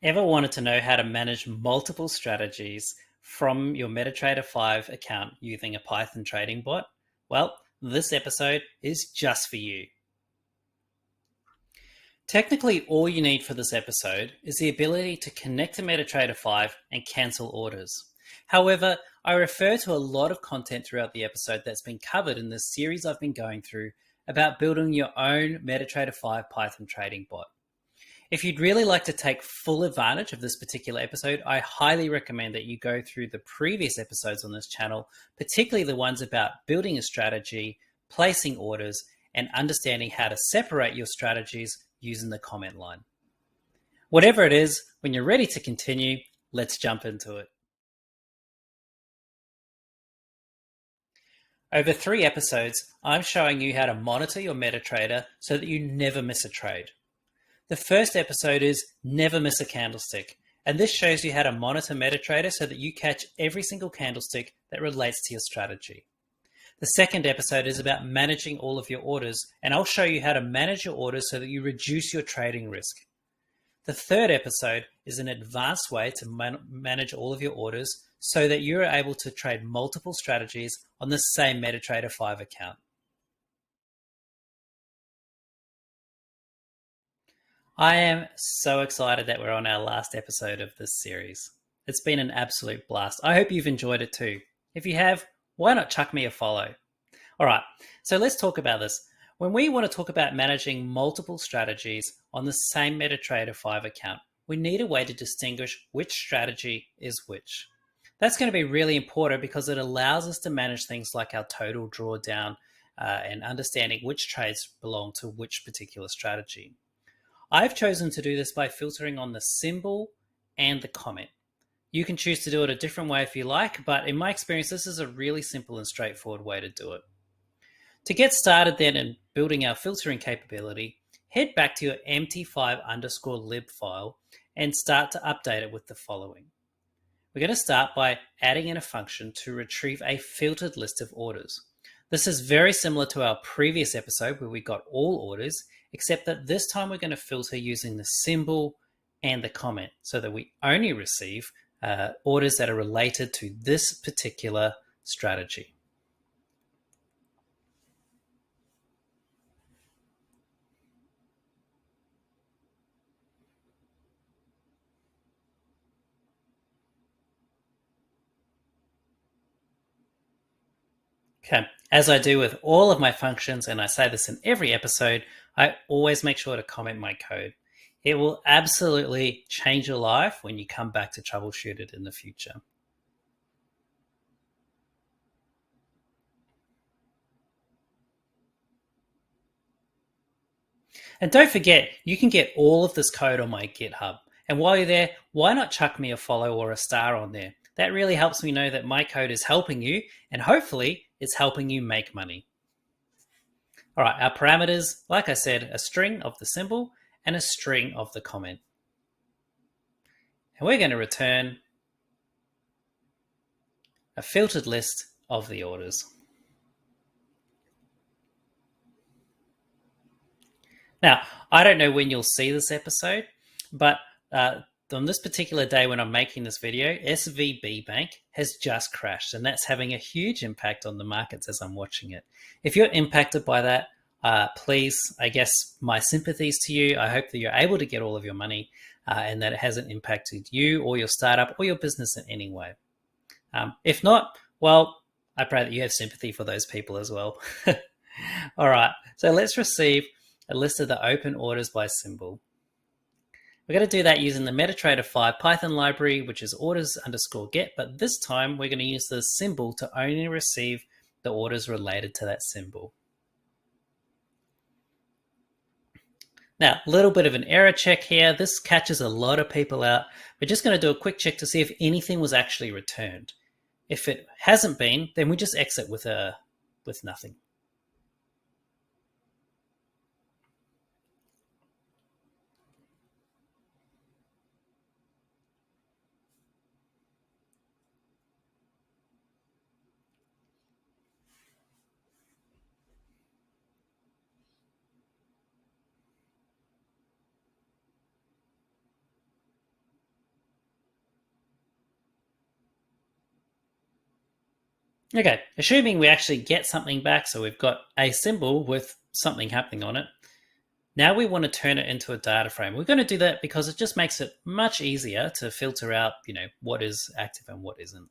Ever wanted to know how to manage multiple strategies from your MetaTrader 5 account using a Python trading bot? Well, this episode is just for you. Technically, all you need for this episode is the ability to connect to MetaTrader 5 and cancel orders. However, I refer to a lot of content throughout the episode that's been covered in this series I've been going through about building your own MetaTrader 5 Python trading bot. If you'd really like to take full advantage of this particular episode, I highly recommend that you go through the previous episodes on this channel, particularly the ones about building a strategy, placing orders, and understanding how to separate your strategies using the comment line. Whatever it is, when you're ready to continue, let's jump into it. Over 3 episodes, I'm showing you how to monitor your MetaTrader so that you never miss a trade. The first episode is Never Miss a Candlestick, and this shows you how to monitor MetaTrader so that you catch every single candlestick that relates to your strategy. The second episode is about managing all of your orders, and I'll show you how to manage your orders so that you reduce your trading risk. The third episode is an advanced way to manage all of your orders so that you're able to trade multiple strategies on the same MetaTrader 5 account. I am so excited that we're on our last episode of this series. It's been an absolute blast. I hope you've enjoyed it too. If you have, why not chuck me a follow? All right, so let's talk about this. When we want to talk about managing multiple strategies on the same MetaTrader 5 account, we need a way to distinguish which strategy is which. That's going to be really important because it allows us to manage things like our total drawdown and understanding which trades belong to which particular strategy. I've chosen to do this by filtering on the symbol and the comment. You can choose to do it a different way if you like, but in my experience, this is a really simple and straightforward way to do it. To get started then in building our filtering capability, head back to your mt5_lib file and start to update it with the following. We're going to start by adding in a function to retrieve a filtered list of orders. This is very similar to our previous episode where we got all orders, except that this time we're going to filter using the symbol and the comment so that we only receive orders that are related to this particular strategy. Okay, as I do with all of my functions, and I say this in every episode, I always make sure to comment my code. It will absolutely change your life when you come back to troubleshoot it in the future. And don't forget, you can get all of this code on my GitHub. And while you're there, why not chuck me a follow or a star on there? That really helps me know that my code is helping you, and hopefully it's helping you make money. All right, our parameters, like I said, a string of the symbol and a string of the comment. And we're going to return a filtered list of the orders. Now, I don't know when you'll see this episode, but on this particular day when I'm making this video, SVB Bank has just crashed, and that's having a huge impact on the markets as I'm watching it. If you're impacted by that, please, I guess my sympathies to you. I hope that you're able to get all of your money and that it hasn't impacted you or your startup or your business in any way. If not, well, I pray that you have sympathy for those people as well. All right, so let's receive a list of the open orders by symbol. We're going to do that using the MetaTrader 5 Python library, which is orders_get, but this time we're going to use the symbol to only receive the orders related to that symbol. Now, a little bit of an error check here. This catches a lot of people out. We're just going to do a quick check to see if anything was actually returned. If it hasn't been, then we just exit with nothing. Okay, assuming we actually get something back, so we've got a symbol with something happening on it. Now we want to turn it into a data frame. We're going to do that because it just makes it much easier to filter out, what is active and what isn't.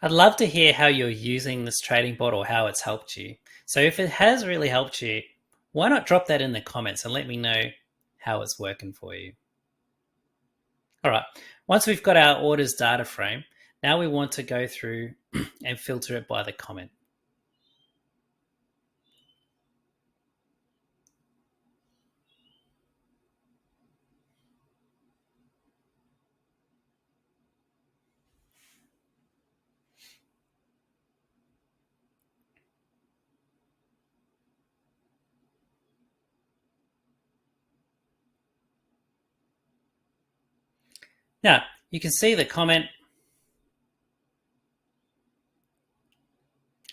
I'd love to hear how you're using this trading bot or how it's helped you. So if it has really helped you, why not drop that in the comments and let me know how it's working for you. All right, once we've got our orders data frame, now we want to go through and filter it by the comment. Now, you can see the comment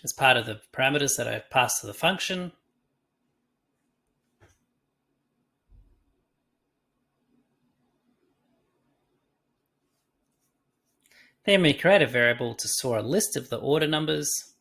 as part of the parameters that I passed to the function. Then we create a variable to store a list of the order numbers.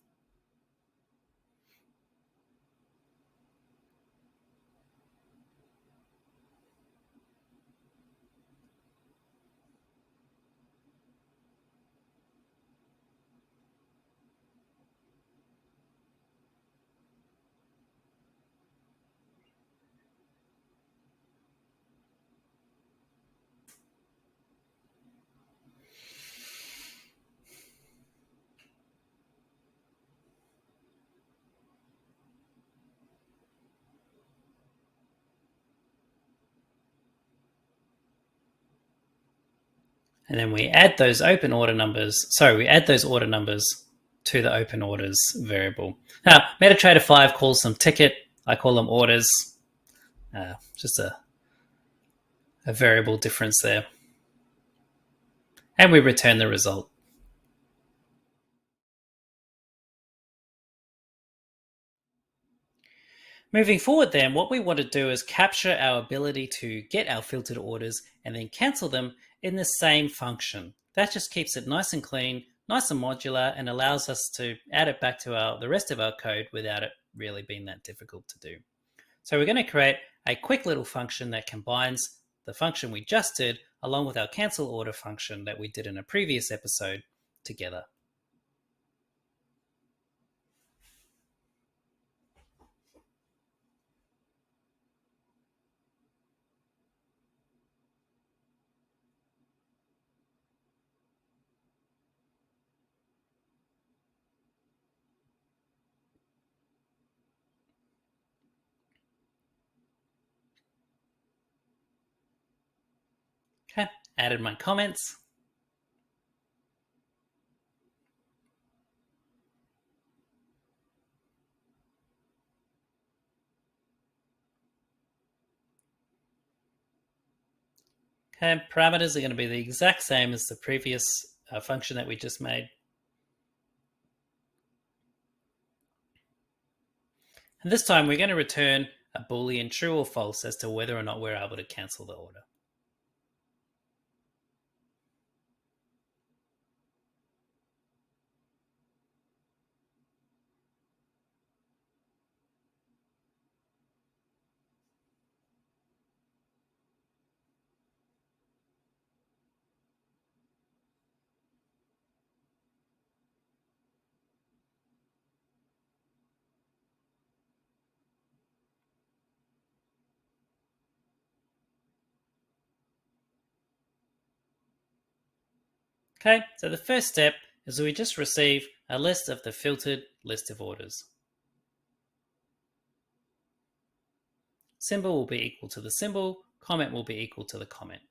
And then we add those open order numbers. Sorry, we add those order numbers to the open orders variable. Now, MetaTrader 5 calls them ticket. I call them orders. Just a variable difference there. And we return the result. Moving forward then, what we want to do is capture our ability to get our filtered orders and then cancel them in the same function. That just keeps it nice and clean, nice and modular, and allows us to add it back to the rest of our code without it really being that difficult to do. So we're going to create a quick little function that combines the function we just did along with our cancel order function that we did in a previous episode together. Okay, added my comments. Okay, parameters are going to be the exact same as the previous function that we just made. And this time we're going to return a Boolean true or false as to whether or not we're able to cancel the order. Okay, so the first step is we just receive a list of the filtered list of orders. Symbol will be equal to the symbol, comment will be equal to the comment.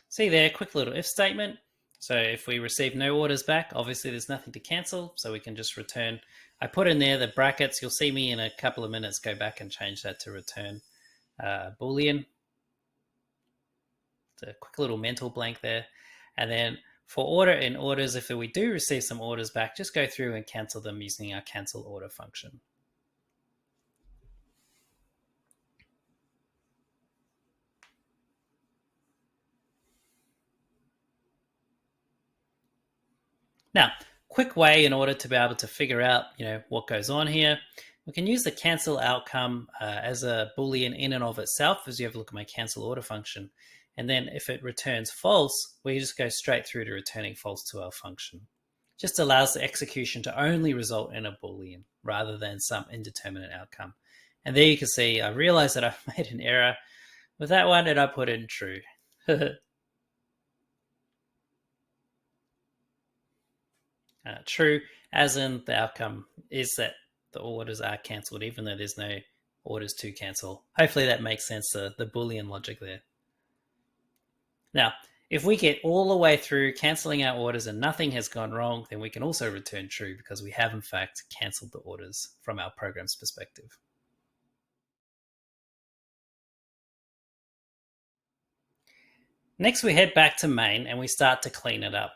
See there, quick little if statement. So if we receive no orders back, obviously there's nothing to cancel, so we can just return. I put in there the brackets. You'll see me in a couple of minutes go back and change that to return Boolean. It's a quick little mental blank there. And then for order in orders, if we do receive some orders back, just go through and cancel them using our cancel order function. Now, quick way in order to be able to figure out, what goes on here. We can use the cancel outcome as a Boolean in and of itself, as you have a look at my cancel order function. And then if it returns false, we just go straight through to returning false to our function. Just allows the execution to only result in a Boolean rather than some indeterminate outcome. And there you can see, I realized that I've made an error with that one and I put in true. True, as in the outcome is that the orders are cancelled, even though there's no orders to cancel. Hopefully that makes sense, the Boolean logic there. Now, if we get all the way through cancelling our orders and nothing has gone wrong, then we can also return true because we have in fact cancelled the orders from our program's perspective. Next, we head back to main and we start to clean it up.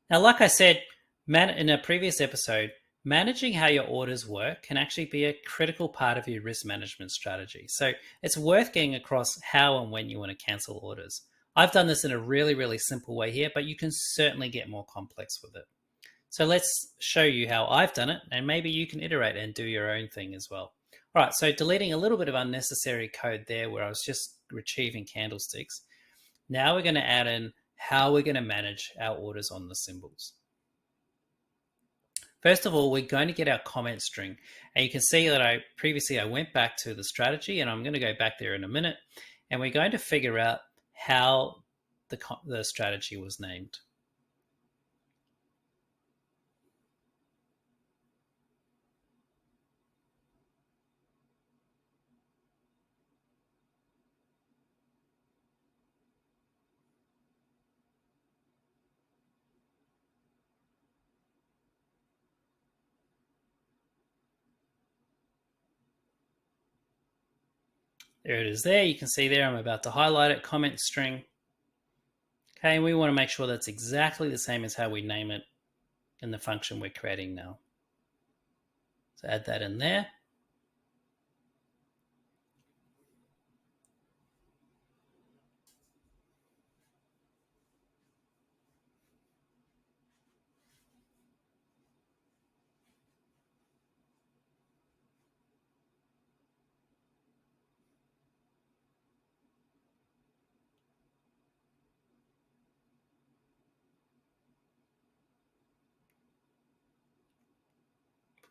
Now, like I said in a previous episode, managing how your orders work can actually be a critical part of your risk management strategy. So it's worth getting across how and when you want to cancel orders. I've done this in a really, really simple way here, but you can certainly get more complex with it. So let's show you how I've done it, and maybe you can iterate and do your own thing as well. All right, so deleting a little bit of unnecessary code there where I was just retrieving candlesticks. Now we're going to add in how we're going to manage our orders on the symbols. First of all, we're going to get our comment string. And you can see that I went back to the strategy, and I'm going to go back there in a minute. And we're going to figure out how the strategy was named. There it is there. You can see there I'm about to highlight it, comment string. Okay, and we want to make sure that's exactly the same as how we name it in the function we're creating now. So add that in there.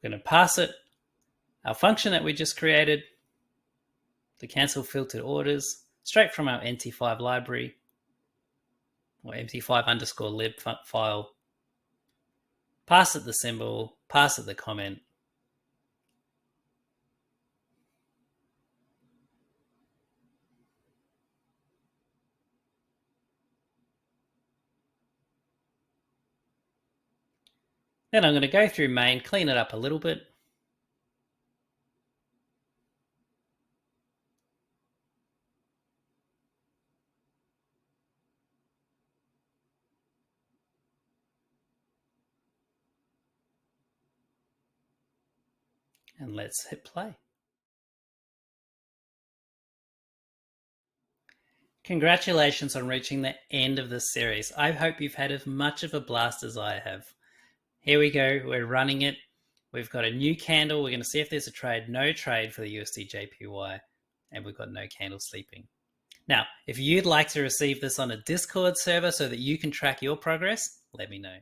We're going to pass it our function that we just created, the cancel filtered orders, straight from our nt5 library or mt5_lib file. Pass it the symbol, pass it the comment. Then I'm going to go through main, clean it up a little bit. And let's hit play. Congratulations on reaching the end of this series. I hope you've had as much of a blast as I have. Here we go. We're running it. We've got a new candle. We're going to see if there's a trade. No trade for the USD JPY. And we've got no candle sleeping. Now, if you'd like to receive this on a Discord server so that you can track your progress, let me know.